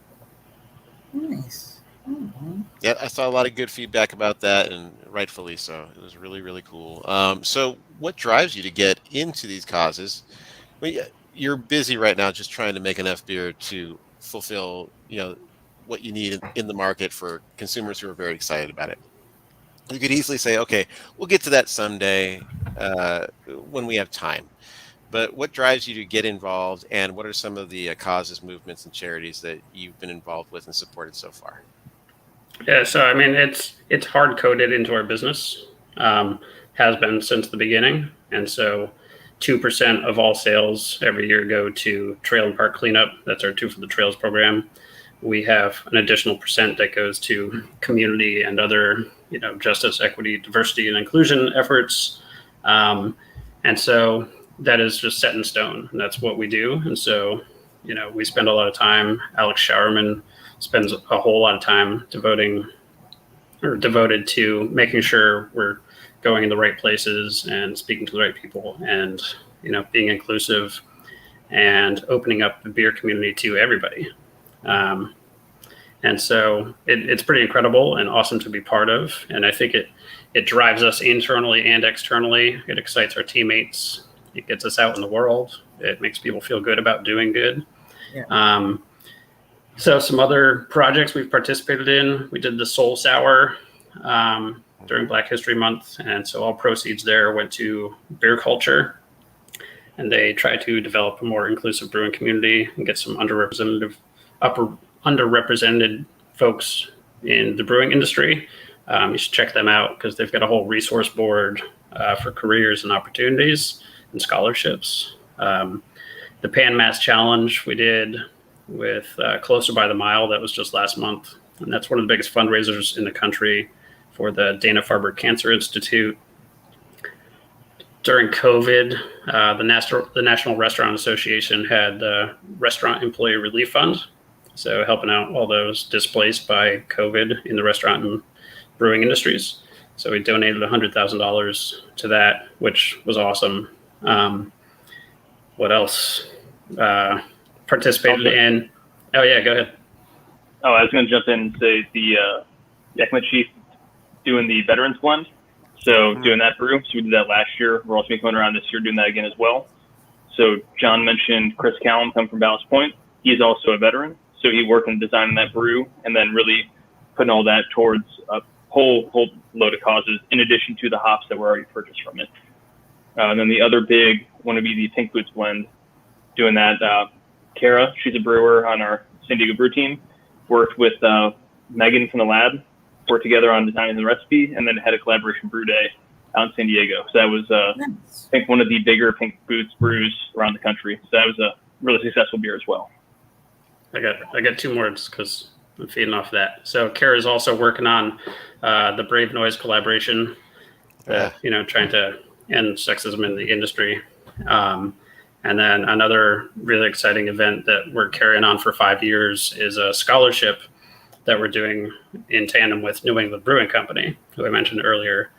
Nice. Mm-hmm. Yeah, I saw a lot of good feedback about that, and rightfully so. It was really, really cool. So what drives you to get into these causes? Well, you're busy right now just trying to make enough beer to fulfill, what you need in the market for consumers who are very excited about it. You could easily say, okay, we'll get to that someday when we have time. But what drives you to get involved, and what are some of the causes, movements, and charities that you've been involved with and supported so far? Yeah, so I mean, it's hard coded into our business, has been since the beginning, and so 2% of all sales every year go to trail and park cleanup. That's our Two for the Trails program. We have an additional percent that goes to community and other, justice, equity, diversity, and inclusion efforts, and so that is just set in stone, and that's what we do. And so, we spend a lot of time. Alex Showerman spends a whole lot of time devoted to making sure we're going in the right places and speaking to the right people, and being inclusive and opening up the beer community to everybody. And so it's pretty incredible and awesome to be part of. And I think it drives us internally and externally. It excites our teammates. It gets us out in the world. It makes people feel good about doing good. Yeah. So some other projects we've participated in, we did the Soul Sour during Black History Month. And so all proceeds there went to beer culture. And they try to develop a more inclusive brewing community and get some underrepresented folks in the brewing industry. You should check them out because they've got a whole resource board for careers and opportunities and scholarships. The Pan Mass Challenge we did with Closer by the Mile, that was just last month. And that's one of the biggest fundraisers in the country for the Dana-Farber Cancer Institute. During COVID, the National Restaurant Association had the Restaurant Employee Relief Fund, so helping out all those displaced by COVID in the restaurant and brewing industries. So we donated $100,000 to that, which was awesome. What else? Participated in. Oh yeah, go ahead. Oh, I was going to jump in and say the Yakima Chief doing the Veterans Blend. So doing that brew. So we did that last year. We're also coming around this year doing that again as well. So John mentioned Chris Callum come from Ballast Point. He's also a veteran. So he worked in designing that brew and then really putting all that towards a whole load of causes in addition to the hops that were already purchased from it. And then the other big one would be the Pink Boots Blend. Doing that, Kara, she's a brewer on our San Diego brew team, worked with Megan from the lab, worked together on designing the recipe, and then had a collaboration brew day out in San Diego. So that was, nice. I think, one of the bigger Pink Boots brews around the country. So that was a really successful beer as well. I got two more because I'm feeding off that. So Kara's also working on the Brave Noise collaboration, trying to end sexism in the industry. And then another really exciting event that we're carrying on for 5 years is a scholarship that we're doing in tandem with New England Brewing Company, who I mentioned earlier.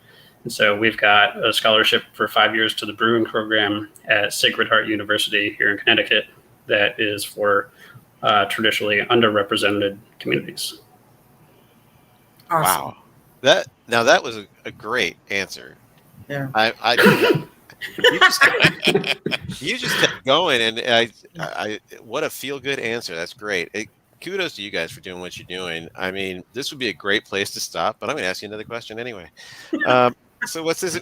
And so we've got a scholarship for 5 years to the brewing program at Sacred Heart University here in Connecticut that is for traditionally underrepresented communities. Awesome. Wow. That was a great answer. Yeah. You just kept going, and I what a feel good answer. That's great. Kudos to you guys for doing what you're doing. I mean, this would be a great place to stop, but I'm going to ask you another question anyway. So what's this?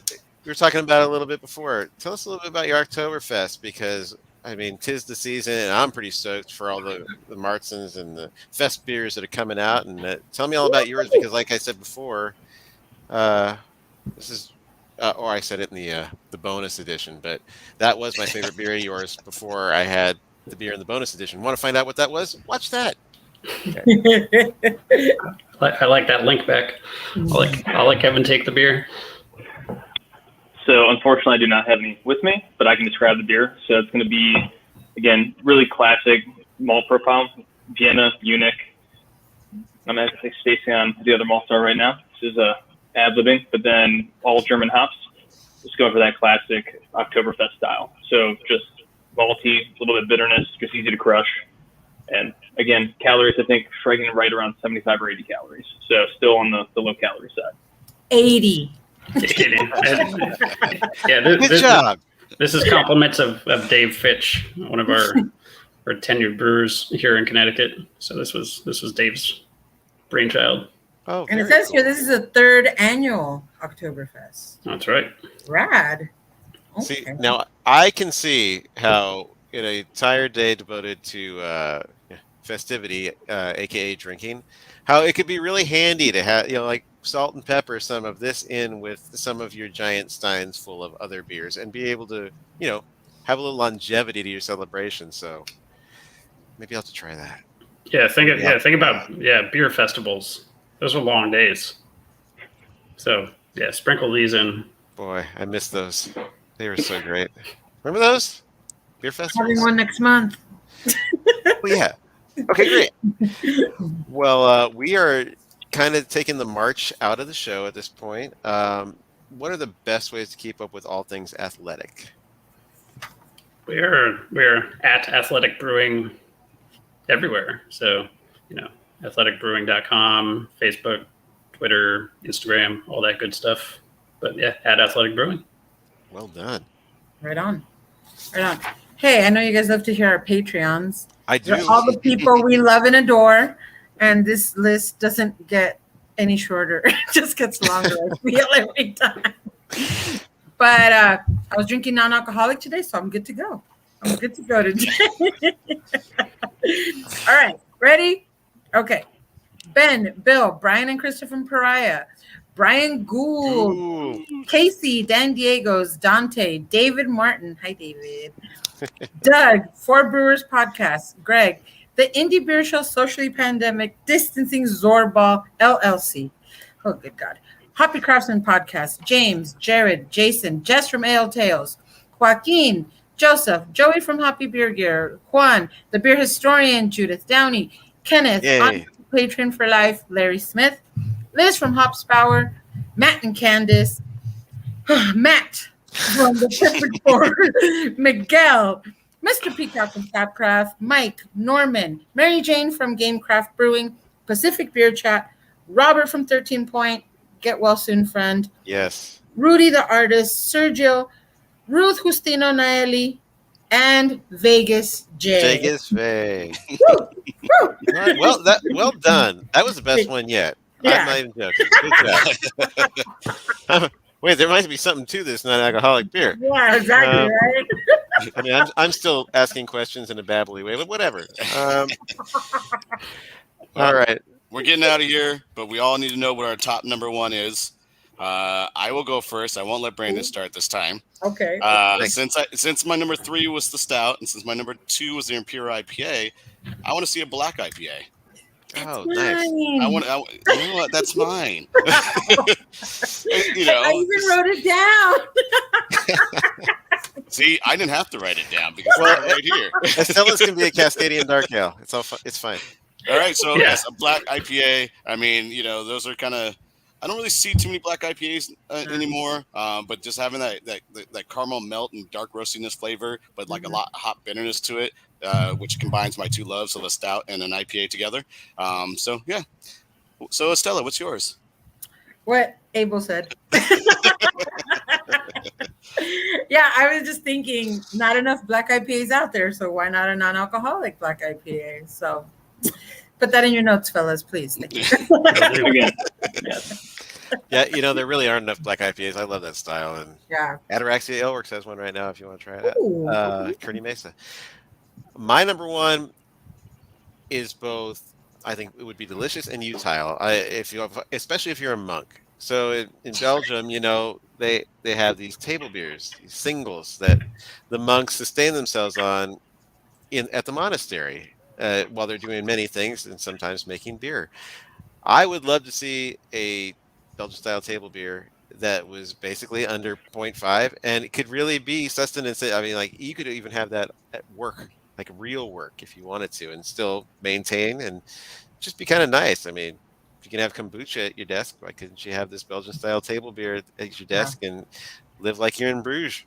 We were talking about it a little bit before. Tell us a little bit about your Oktoberfest, because I mean, 'tis the season, and I'm pretty stoked for all the Martzens and the Fest beers that are coming out. And tell me all about yours, because like I said before, this is. Or I said it in the bonus edition, but that was my favorite beer of yours before I had the beer in the bonus edition. Want to find out what that was? Watch that. Okay. I like that link back. I'll let Kevin take the beer. So unfortunately, I do not have any with me, but I can describe the beer. So it's going to be, again, really classic malt profile, Vienna, Munich. I'm actually spacing on the other malt star right now. This is a ad-libbing, but then all German hops. Just going for that classic Oktoberfest style. So just malty, a little bit of bitterness, just easy to crush. And again, calories, I think, striking right around 75 or 80 calories. So still on the low calorie side. 80. Yeah, Good job. This is compliments of Dave Fitch, one of our tenured brewers here in Connecticut. So this was Dave's brainchild. Oh, And it very says here this is the 3rd annual Oktoberfest. That's right. Rad. See, Okay. now I can see how in a entire day devoted to festivity, aka drinking, how it could be really handy to have, like salt and pepper some of this in with some of your giant steins full of other beers and be able to, have a little longevity to your celebration. So maybe I'll have to try that. Yeah, think Maybe about beer festivals. Those are long days. So yeah, sprinkle these in. Boy, I miss those. They were so great. Remember those beer Having festivals? one next month. Oh yeah. Okay, great. Well, we are kind of taking the march out of the show at this point. What are the best ways to keep up with all things athletic? We're at Athletic Brewing everywhere. So, athleticbrewing.com, Facebook, Twitter, Instagram, all that good stuff. But yeah, at Athletic Brewing. Well done. Right on. Hey, I know you guys love to hear our Patreons. I do. They're all the people we love and adore. And this list doesn't get any shorter. It just gets longer, I feel, every time. But I was drinking non-alcoholic today, so I'm good to go. Today. All right. Ready? Okay. Ben, Bill, Brian and Christopher Pariah, Brian Gould, Ooh. Casey, Dan Diego's, Dante, David Martin. Hi, David. Doug, Four Brewers Podcast, Greg, the Indie Beer Show Socially Pandemic Distancing Zorball LLC. Oh, good God. Hoppy Craftsman Podcast, James, Jared, Jason, Jess from Ale Tales, Joaquin, Joseph, Joey from Hoppy Beer Gear, Juan, the beer historian, Judith Downey, Kenneth, patron for life, Larry Smith, Liz from Hops Power, Matt and Candace, Matt from the Shepherd Board, Miguel, Mr. Peacock from Tapcraft, Mike, Norman, Mary Jane from Gamecraft Brewing, Pacific Beer Chat, Robert from 13 Point, Get Well Soon Friend, Yes. Rudy the Artist, Sergio, Ruth Justino Naeli, and Vegas J. Vegas Vay. Well done. That was the best one yet. Yeah. I'm not even joking. Good job. Wait, there might be something to this non-alcoholic beer. Yeah, exactly, right? I mean, I'm still asking questions in a babbly way, but whatever. All right. We're getting out of here, but we all need to know what our top number one is. I will go first. I won't let Brandon start this time. Okay. Since my number 3 was the stout, and since my number 2 was the Imperial IPA, I want to see a black IPA. Oh, nice. You know what? That's mine. I even wrote it down. See, I didn't have to write it down because it's right here. Estella's can be a Cascadian Dark Ale. It's fine. All right, so yes, a black IPA. I mean, those are kind of. I don't really see too many black IPAs anymore, but just having that caramel melt and dark roastiness flavor, but like a lot of hot bitterness to it, which combines my two loves of a stout and an IPA together. So yeah. So Estella, what's yours? What Abel said. Yeah, I was just thinking, not enough black IPAs out there, so why not a non-alcoholic black IPA? So put that in your notes, fellas, please. Thank you. Again. Yeah, there really aren't enough black IPAs. I love that style. And Yeah. Ataraxia Aleworks has one right now if you want to try it Ooh. out. Kearney Mesa. My number one is both, I think it would be delicious and utile, especially if you're a monk. So in Belgium, they have these table beers, these singles that the monks sustain themselves on at the monastery while they're doing many things and sometimes making beer. I would love to see a Belgian style table beer that was basically under 0.5 and it could really be sustenance. I mean, like you could even have that at work, like real work if you wanted to, and still maintain and just be kind of nice. I mean, if you can have kombucha at your desk, why couldn't you have this Belgian style table beer at your desk and live like you're in Bruges?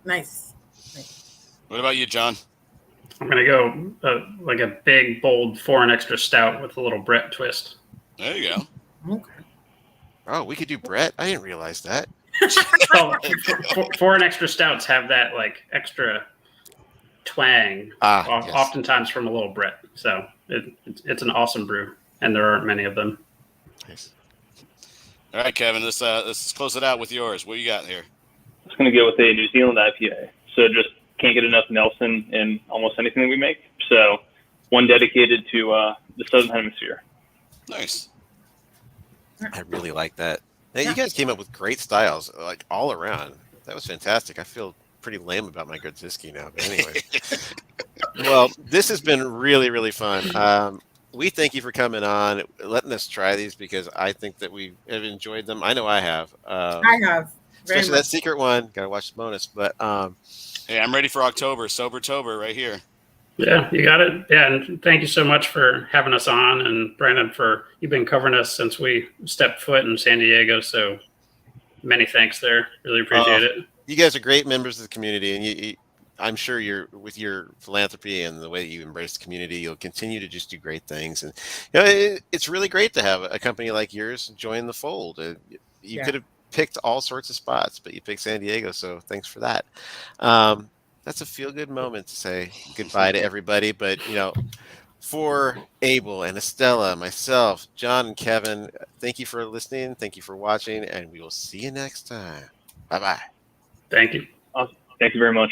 Nice. What about you, John? I'm going to go like a big, bold 4 and extra stout with a little Brett twist. There you go. Okay. Oh, we could do Brett. I didn't realize that. So, 4 and extra stouts have that like extra twang, Yes. oftentimes from a little Brett. So it's an awesome brew. and there aren't many of them. Nice. All right, Kevin, let's close it out with yours. What you got here? I was going to go with a New Zealand IPA. So just can't get enough Nelson in almost anything that we make. So one dedicated to the Southern Hemisphere. Nice. I really like that. Hey, you guys came up with great styles, like all around. That was fantastic. I feel pretty lame about my Grodziski now, but anyway. Well, this has been really, really fun. We thank you for coming on, letting us try these, because I think that we have enjoyed them. I know I have. I have. Especially that secret one. Got to watch the bonus. But hey, I'm ready for October. Sobertober right here. Yeah, you got it. Yeah, and thank you so much for having us on, and Brandon, you've been covering us since we stepped foot in San Diego. So many thanks there. Really appreciate it. You guys are great members of the community, and I'm sure you're, with your philanthropy and the way that you embrace the community, you'll continue to just do great things. And it's really great to have a company like yours join the fold. You could have picked all sorts of spots, but you picked San Diego, so thanks for that. That's a feel-good moment to say goodbye to everybody. But for Abel and Estella, myself, John, and Kevin, thank you for listening. Thank you for watching, and we will see you next time. Bye-bye. Thank you. Awesome. Thank you very much.